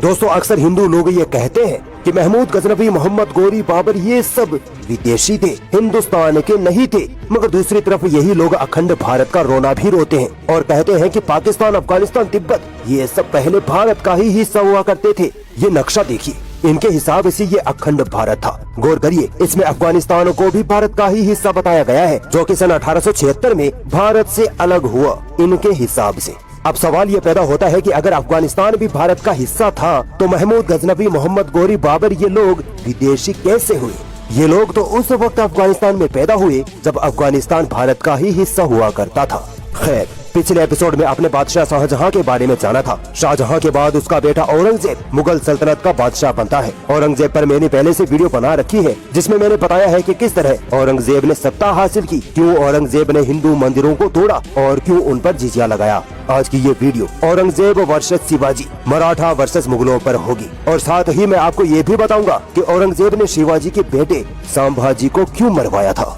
दोस्तों अक्सर हिंदू लोग ये कहते हैं कि महमूद गजनवी, मोहम्मद गोरी, बाबर ये सब विदेशी थे, हिंदुस्तान के नहीं थे। मगर दूसरी तरफ यही लोग अखंड भारत का रोना भी रोते हैं और कहते हैं कि पाकिस्तान, अफगानिस्तान, तिब्बत ये सब पहले भारत का ही हिस्सा हुआ करते थे। ये नक्शा देखिए, इनके हिसाब से ये अखंड भारत था। गौर करिए, इसमें अफगानिस्तान को भी भारत का ही हिस्सा बताया गया है, जो कि सन 1876 में भारत से अलग हुआ इनके हिसाब से। अब सवाल ये पैदा होता है कि अगर अफगानिस्तान भी भारत का हिस्सा था तो महमूद गजनवी, मोहम्मद गोरी, बाबर ये लोग विदेशी कैसे हुए? ये लोग तो उस वक्त अफगानिस्तान में पैदा हुए जब अफगानिस्तान भारत का ही हिस्सा हुआ करता था। खैर, पिछले एपिसोड में आपने बादशाह शाहजहां के बारे में जाना था। शाहजहां के बाद उसका बेटा औरंगजेब मुगल सल्तनत का बादशाह बनता है। औरंगजेब पर मैंने पहले से वीडियो बना रखी है, जिसमें मैंने बताया है कि किस तरह औरंगजेब ने सत्ता हासिल की, क्यों औरंगजेब ने हिंदू मंदिरों को तोड़ा और क्यों उन पर जिजिया लगाया। आज की ये video Aurangzeb versus Shivaji, Maratha versus मुगलों पर होगी। और साथ ही मैं आपको ये भी बताऊंगा कि औरंगजेब ने शिवाजी के बेटे संभाजी को क्यों मरवाया था।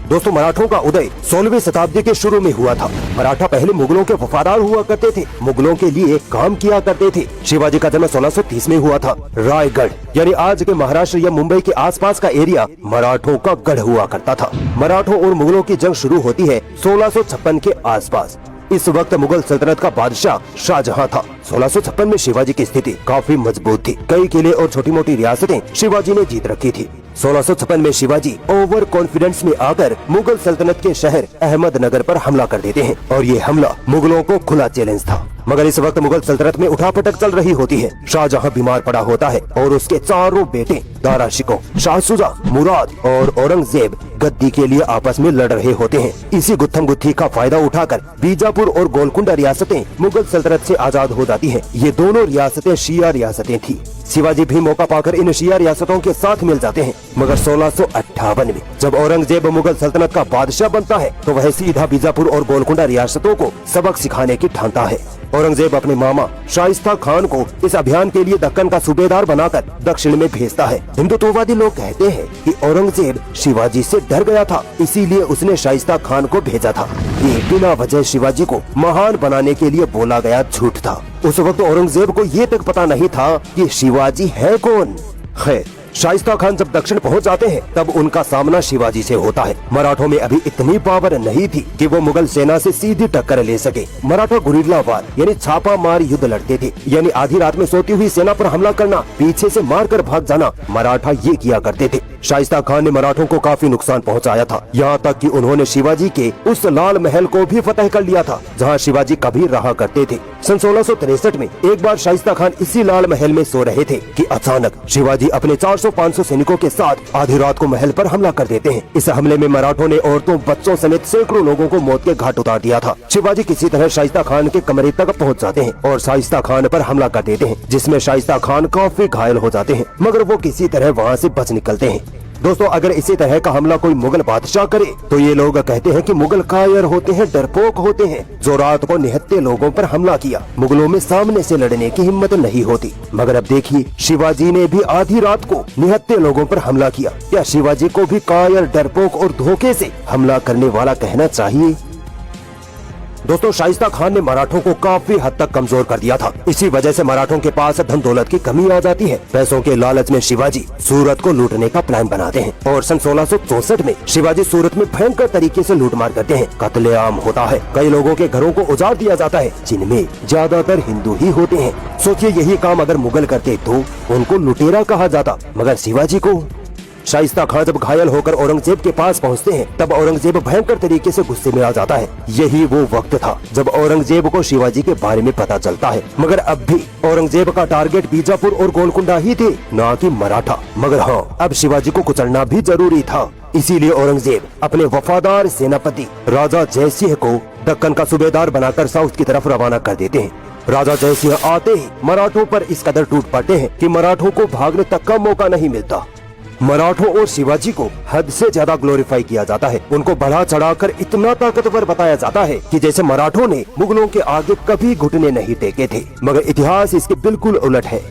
दोस्तों मराठों का उदय 16वीं शताब्दी के शुरू में हुआ था। मराठा पहले मुगलों के वफादार हुआ करते थे, मुगलों के लिए काम किया करते थे। शिवाजी का जन्म 1630 में हुआ था। रायगढ़ यानी आज के महाराष्ट्र या मुंबई के आसपास का एरिया मराठों का गढ़ हुआ करता था। मराठों और मुगलों की जंग शुरू होती है 1656 के आसपास। इस वक्त मुगल सल्तनत का बादशाह शाहजहां था। 1656 में शिवाजी की स्थिति काफी मजबूत थी। कई किले और छोटी मोटी रियासतें शिवाजी ने जीत रखी थी। 1656 में शिवाजी ओवर कॉन्फिडेंस में आकर मुगल सल्तनत के शहर अहमदनगर पर हमला कर देते हैं और ये हमला मुगलों को खुला चैलेंज था। मगर इस वक्त मुगल सल्तनत में उठापटक चल रही होती है। शाहजहां बीमार पड़ा होता है और उसके चारों बेटे दारा शिकोह, शाह शुजा, मुराद और औरंगजेब गद्दी के लिए आपस में लड़ रहे होते हैं। इसी गुत्थम गुत्थी का फायदा उठाकर बीजापुर और गोलकुंडा रियासतें मुगल सल्तनत से आजाद हो जाती हैं। ये दोनों रियासतें शिया रियासतें थी। शिवाजी भी मौका पाकर इन शिया रियासतों के साथ मिल जाते हैं। मगर 1658 में जब औरंगजेब मुगल सल्तनत का बादशाह बनता है तो वह सीधा बीजापुर और गोलकुंडा रियासतों को सबक सिखाने की ठानता है। औरंगजेब अपने मामा शाइस्ता खान को इस अभियान के लिए दक्कन का सूबेदार बनाकर दक्षिण में भेजता है। हिंदुत्ववादी लोग कहते हैं कि औरंगजेब शिवाजी से डर गया था, इसीलिए उसने शाइस्ता खान को भेजा था। ये बिना वजह शिवाजी को महान बनाने के लिए बोला गया झूठ था। उस वक्त औरंगजेब को ये तक पता नहीं था कि शिवाजी है कौन। खैर, शाइस्ता खान जब दक्षिण पहुंच जाते हैं तब उनका सामना शिवाजी से होता है। मराठों में अभी इतनी पावर नहीं थी कि वो मुगल सेना से सीधी टक्कर ले सके। मराठा गुरिल्ला वार यानी छापा मार युद्ध लड़ते थे, यानी आधी रात में सोती हुई सेना पर हमला करना, पीछे से मारकर भाग जाना, मराठा ये किया करते थे। शाइस्ता खान ने मराठों को काफी नुकसान पहुंचाया था, यहाँ तक कि उन्होंने शिवाजी के उस लाल महल को भी फतेह कर लिया था जहाँ शिवाजी कभी रहा करते थे। सन 1663 में एक बार शाइस्ता खान इसी लाल महल में सो रहे थे कि अचानक शिवाजी अपने 400-500 सैनिकों के साथ आधी रात को महल पर हमला कर देते हैं। इस हमले में मराठों ने औरतों, बच्चों समेत सैकड़ों लोगों को मौत के घाट उतार दिया था। शिवाजी किसी तरह शाइस्ता खान के कमरे तक पहुंच जाते हैं और शाइस्ता खान पर हमला कर देते हैं, जिसमें शाइस्ता खान काफी घायल हो जाते हैं, मगर वो किसी तरह वहाँ से बच निकलते हैं। दोस्तों अगर इसी तरह का हमला कोई मुगल बादशाह करे तो ये लोग कहते हैं कि मुगल कायर होते हैं, डरपोक होते हैं, जो रात को निहत्थे लोगों पर हमला किया। मुगलों में सामने से लड़ने की हिम्मत नहीं होती। मगर अब देखिए, शिवाजी ने भी आधी रात को निहत्थे लोगों पर हमला किया। क्या शिवाजी को भी कायर, डरपोक और धोखे से हमला करने वाला कहना चाहिए? दोस्तों शाइस्ता खान ने मराठों को काफी हद तक कमजोर कर दिया था। इसी वजह से मराठों के पास धन दौलत की कमी आ जाती है। पैसों के लालच में शिवाजी सूरत को लूटने का प्लान बनाते हैं और सन 1664 में शिवाजी सूरत में भयंकर तरीके से लूटमार करते हैं। कत्लेआम होता है, कई लोगों के घरों को उजाड़ दिया जाता है, जिनमें ज्यादातर हिंदू ही होते हैं। सोचिए, यही काम अगर मुगल करते तो उनको लुटेरा कहा जाता, मगर शिवाजी को। शाइस्ता खान जब घायल होकर औरंगजेब के पास पहुंचते हैं तब औरंगजेब भयंकर तरीके से गुस्से में आ जाता है। यही वो वक्त था जब औरंगजेब को शिवाजी के बारे में पता चलता है। मगर अब भी औरंगजेब का टारगेट बीजापुर और गोलकुंडा ही थे, न कि मराठा। मगर हाँ, अब शिवाजी को कुचलना भी जरूरी था। इसीलिए औरंगजेब अपने वफादार सेनापति राजा जयसिंह को दक्कन का सूबेदार बनाकर साउथ की तरफ रवाना कर देते हैं। राजा जयसिंह आते ही मराठों पर इस कदर टूट पड़ते हैं कि मराठों को भागने तक का मौका नहीं मिलता। मराठों और शिवाजी को हद से ज्यादा ग्लोरीफाई किया जाता है। उनको बढ़ा चढ़ाकर इतना ताकतवर बताया जाता है कि जैसे मराठों ने मुगलों के आगे कभी घुटने नहीं टेके थे। मगर इतिहास इसके बिल्कुल उलट है।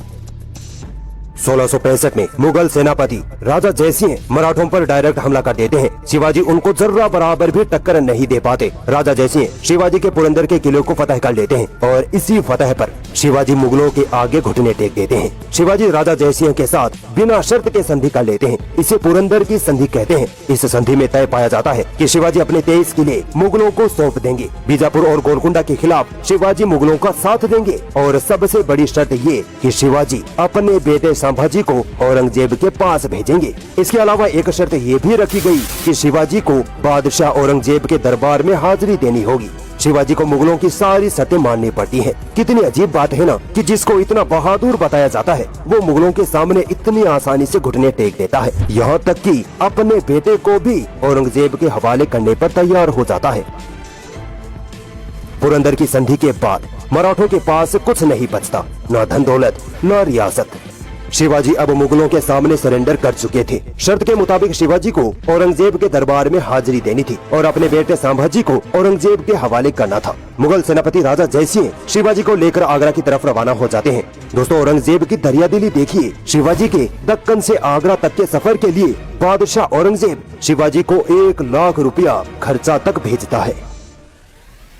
1665 में मुगल सेनापति राजा जयसिंह मराठों पर डायरेक्ट हमला कर देते हैं। शिवाजी उनको जर्रा बराबर भी टक्कर नहीं दे पाते। राजा जयसिंह शिवाजी के पुरंदर के किले को फतह कर लेते हैं और इसी फतह पर शिवाजी मुगलों के आगे घुटने टेक देते हैं। शिवाजी राजा जयसिंह के साथ बिना शर्त के संधि कर लेते हैं। इसे पुरंदर की संधि कहते हैं। इस संधि में तय पाया जाता है कि शिवाजी अपने 23 किले मुगलों को सौंप देंगे। बीजापुर और गोलकुंडा के खिलाफ शिवाजी मुगलों का साथ देंगे और सबसे बड़ी शर्त ये कि शिवाजी अपने बेटे संभाजी को औरंगजेब के पास भेजेंगे। इसके अलावा एक शर्त ये भी रखी गई कि शिवाजी को बादशाह औरंगजेब के दरबार में हाजिरी देनी होगी। शिवाजी को मुगलों की सारी शर्तें माननी पड़ती हैं। कितनी अजीब बात है ना कि जिसको इतना बहादुर बताया जाता है वो मुगलों के सामने इतनी आसानी से घुटने टेक देता है। यहाँ तक कि अपने बेटे को भी औरंगजेब के हवाले करने पर तैयार हो जाता है। पुरंदर की संधि के बाद मराठों के पास कुछ नहीं बचता, न धन दौलत न रियासत। शिवाजी अब मुगलों के सामने सरेंडर कर चुके थे। शर्त के मुताबिक शिवाजी को औरंगजेब के दरबार में हाजिरी देनी थी और अपने बेटे संभाजी को औरंगजेब के हवाले करना था। मुगल सेनापति राजा जयसिंह शिवाजी को लेकर आगरा की तरफ रवाना हो जाते हैं। दोस्तों, औरंगजेब की दरियादिली देखिए। शिवाजी के दक्कन से आगरा तक के सफर के लिए बादशाह औरंगजेब शिवाजी को 1 लाख रुपया खर्चा तक भेजता है।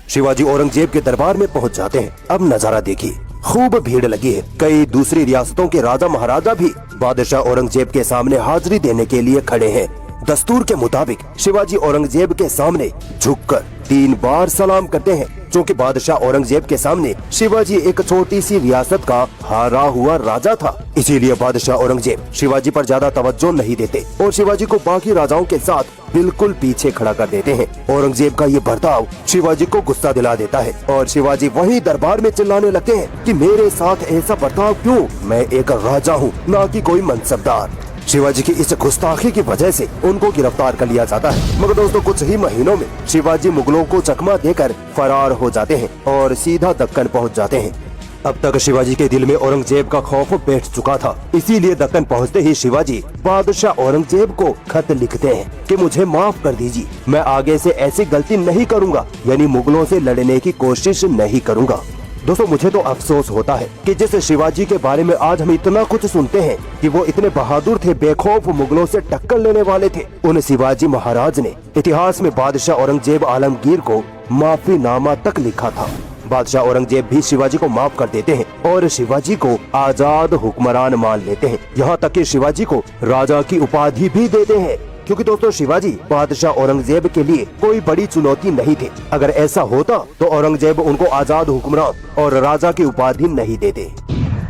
शिवाजी औरंगजेब के दरबार में पहुंच जाते हैं। अब नजारा देखिए, खूब भीड़ लगी है। कई दूसरी रियासतों के राजा महाराजा भी बादशाह औरंगजेब के सामने हाजिरी देने के लिए खड़े हैं। दस्तूर के मुताबिक शिवाजी औरंगजेब के सामने झुककर 3 बार सलाम करते हैं। क्योंकि बादशाह औरंगजेब के सामने शिवाजी एक छोटी सी रियासत का हारा हुआ राजा था, इसीलिए बादशाह औरंगजेब शिवाजी पर ज्यादा तवज्जो नहीं देते और शिवाजी को बाकी राजाओं के साथ बिल्कुल पीछे खड़ा कर देते हैं। औरंगजेब का ये बर्ताव शिवाजी को गुस्सा दिला देता है और शिवाजी वहीं दरबार में चिल्लाने लगते हैं कि मेरे साथ ऐसा बर्ताव क्यों? मैं एक राजा हूँ, ना कि कोई मनसबदार। शिवाजी की इस गुस्ताखी की वजह से उनको गिरफ्तार कर लिया जाता है। मगर दोस्तों, कुछ ही महीनों में शिवाजी मुगलों को चकमा देकर फरार हो जाते हैं और सीधा दक्कन पहुंच जाते हैं। अब तक शिवाजी के दिल में औरंगजेब का खौफ बैठ चुका था, इसीलिए दक्कन पहुंचते ही शिवाजी बादशाह औरंगजेब को खत लिखते हैं कि मुझे माफ कर दीजिए, मैं आगे से ऐसी गलती नहीं करूंगा, यानी मुगलों से लड़ने की कोशिश नहीं करूंगा। दोस्तों, मुझे तो अफसोस होता है कि जिस शिवाजी के बारे में आज हम इतना कुछ सुनते हैं कि वो इतने बहादुर थे, बेखौफ मुगलों से टक्कर लेने वाले थे, उन शिवाजी महाराज ने इतिहास में बादशाह औरंगजेब आलमगीर को माफीनामा तक लिखा था। बादशाह औरंगजेब भी शिवाजी को माफ कर देते हैं और शिवाजी को आजाद हुक्मरान मान लेते हैं। यहाँ तक कि शिवाजी को राजा की उपाधि भी देते हैं, क्योंकि दोस्तों शिवाजी बादशाह औरंगजेब के लिए कोई बड़ी चुनौती नहीं थे। अगर ऐसा होता तो औरंगजेब उनको आजाद हुक्मरान और राजा की उपाधि नहीं देते।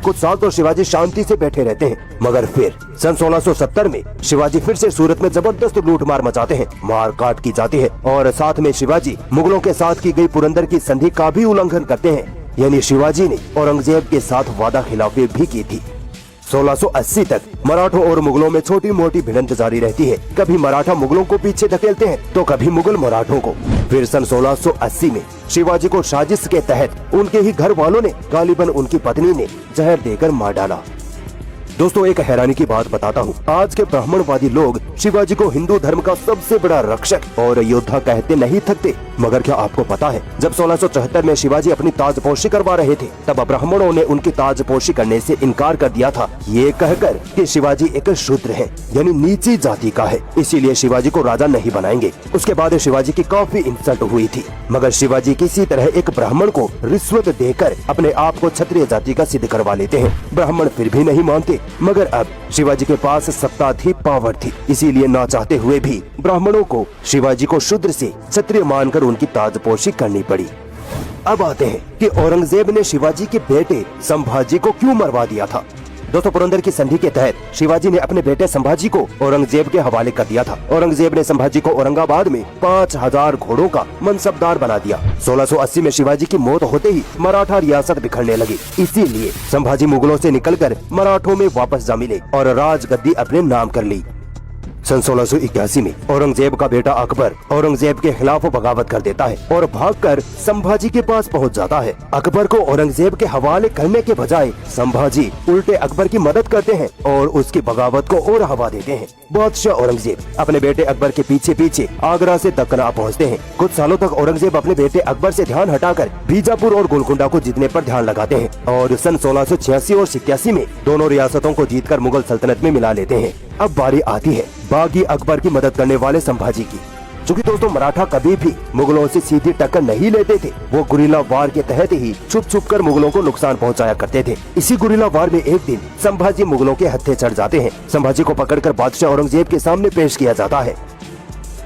कुछ साल तो शिवाजी शांति से बैठे रहते हैं, मगर फिर सन 1670 में शिवाजी फिर से सूरत में जबरदस्त लूटमार मचाते हैं, मार काट की जाती है और साथ में शिवाजी मुगलों के साथ की गई पुरंदर की संधि का भी उल्लंघन करते हैं। यानी शिवाजी ने औरंगजेब के साथ वादा खिलाफी भी की थी। 1680 तक मराठों और मुगलों में छोटी मोटी भिड़ंत जारी रहती है। कभी मराठा मुगलों को पीछे धकेलते हैं तो कभी मुगल मराठों को। फिर सन 1680 में शिवाजी को साजिश के तहत उनके ही घर वालों ने, गालिबन उनकी पत्नी ने, जहर देकर मार डाला। दोस्तों, एक हैरानी की बात बताता हूँ। आज के ब्राह्मणवादी लोग शिवाजी को हिंदू धर्म का सबसे बड़ा रक्षक और योद्धा कहते नहीं थकते, मगर क्या आपको पता है जब 1674 में शिवाजी अपनी ताजपोशी करवा रहे थे तब ब्राह्मणों ने उनकी ताजपोशी करने से इनकार कर दिया था, ये कहकर कि शिवाजी एक शूद्र है, यानी नीची जाति का है, इसीलिए शिवाजी को राजा नहीं बनाएंगे। उसके बाद शिवाजी की काफी इंसल्ट हुई थी, मगर शिवाजी किसी तरह एक ब्राह्मण को रिश्वत देकर अपने आप को क्षत्रिय जाति का सिद्ध करवा लेते हैं। ब्राह्मण फिर भी नहीं मानते, मगर अब शिवाजी के पास सत्ता थी, पावर थी, इसीलिए ना चाहते हुए भी ब्राह्मणों को शिवाजी को शूद्र से क्षत्रिय मानकर उनकी ताजपोशी करनी पड़ी। अब आते हैं कि औरंगजेब ने शिवाजी के बेटे संभाजी को क्यों मरवा दिया था। दोस्तों, पुरंदर की संधि के तहत शिवाजी ने अपने बेटे संभाजी को औरंगजेब के हवाले कर दिया था। औरंगजेब ने संभाजी को औरंगाबाद में 5000 घोड़ों का मनसबदार बना दिया। 1680 में शिवाजी की मौत होते ही मराठा रियासत बिखरने लगी, इसीलिए संभाजी मुगलों से निकलकर मराठों में वापस जा मिले और राजगद्दी अपने नाम कर ली। सन 1681 में औरंगजेब का बेटा अकबर औरंगजेब के खिलाफ बगावत कर देता है और भागकर संभाजी के पास पहुंच जाता है। अकबर को औरंगजेब के हवाले करने के बजाय संभाजी उल्टे अकबर की मदद करते हैं और उसकी बगावत को और हवा देते हैं। बादशाह औरंगजेब अपने बेटे अकबर के पीछे पीछे आगरा से दक्कन पहुँचते हैं। कुछ सालों तक औरंगजेब अपने बेटे अकबर से ध्यान हटाकर बीजापुर और गोलकुंडा को जीतने पर ध्यान लगाते हैं और सन 1686 और 87 में दोनों रियासतों को जीतकर मुगल सल्तनत में मिला लेते हैं। अब बारी आती है बागी अकबर की मदद करने वाले संभाजी की। चूँकि दोस्तों मराठा कभी भी मुगलों से सीधी टक्कर नहीं लेते थे, वो गुरिल्ला वार के तहत ही छुप छुप कर मुगलों को नुकसान पहुंचाया करते थे। इसी गुरिल्ला वार में एक दिन संभाजी मुगलों के हत्थे चढ़ जाते हैं। संभाजी को पकड़कर बादशाह औरंगजेब के सामने पेश किया जाता है।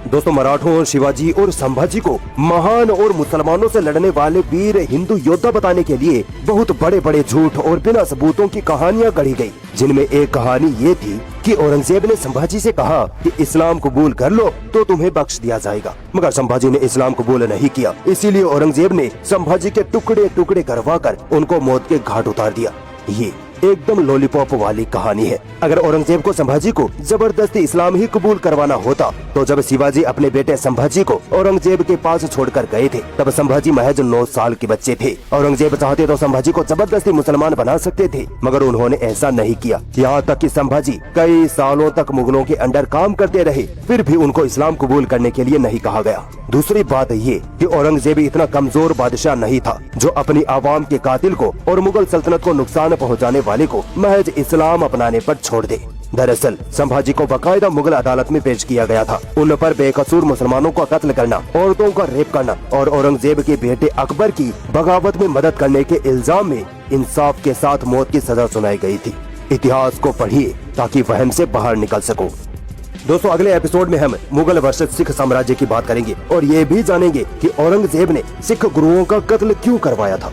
दोस्तों मराठों और शिवाजी और संभाजी को महान और मुसलमानों से लड़ने वाले वीर हिंदू योद्धा बताने के लिए बहुत बड़े बड़े झूठ और बिना सबूतों की कहानियां गढ़ी गई, जिनमें एक कहानी ये थी कि औरंगजेब ने संभाजी से कहा कि इस्लाम कबूल कर लो तो तुम्हें बख्श दिया जाएगा, मगर संभाजी ने इस्लाम कबूल नहीं किया। इसीलिए औरंगजेब ने संभाजी के टुकड़े टुकड़े करवाकर उनको मौत के घाट उतार दिया। ये एकदम लॉलीपॉप वाली कहानी है। अगर औरंगजेब को संभाजी को जबरदस्ती इस्लाम ही कबूल करवाना होता तो जब शिवाजी अपने बेटे संभाजी को औरंगजेब के पास छोड़कर गए थे तब संभाजी महज 9 साल के बच्चे थे। औरंगजेब चाहते तो संभाजी को जबरदस्ती मुसलमान बना सकते थे, मगर उन्होंने ऐसा नहीं किया। यहाँ तक कि संभाजी कई सालों तक मुगलों के अंडर काम करते रहे, फिर भी उनको इस्लाम कबूल करने के लिए नहीं कहा गया। दूसरी बात ये कि औरंगजेब इतना कमजोर बादशाह नहीं था जो अपनी आवाम के कातिल को और मुगल सल्तनत को नुकसान पहुँचाने वाले को महज इस्लाम अपनाने पर छोड़ दे। दरअसल संभाजी को बाकायदा मुगल अदालत में पेश किया गया था। उन पर बेकसूर मुसलमानों का कत्ल करना, औरतों का रेप करना और औरंगजेब के बेटे अकबर की बगावत में मदद करने के इल्जाम में इंसाफ के साथ मौत की सजा सुनाई गई थी। इतिहास को पढ़िए ताकि वहम से बाहर निकल सको। दोस्तों अगले एपिसोड में हम मुगल वर्सेस सिख साम्राज्य की बात करेंगे और ये भी जानेंगे कि औरंगजेब ने सिख गुरुओं का कत्ल क्यों करवाया था।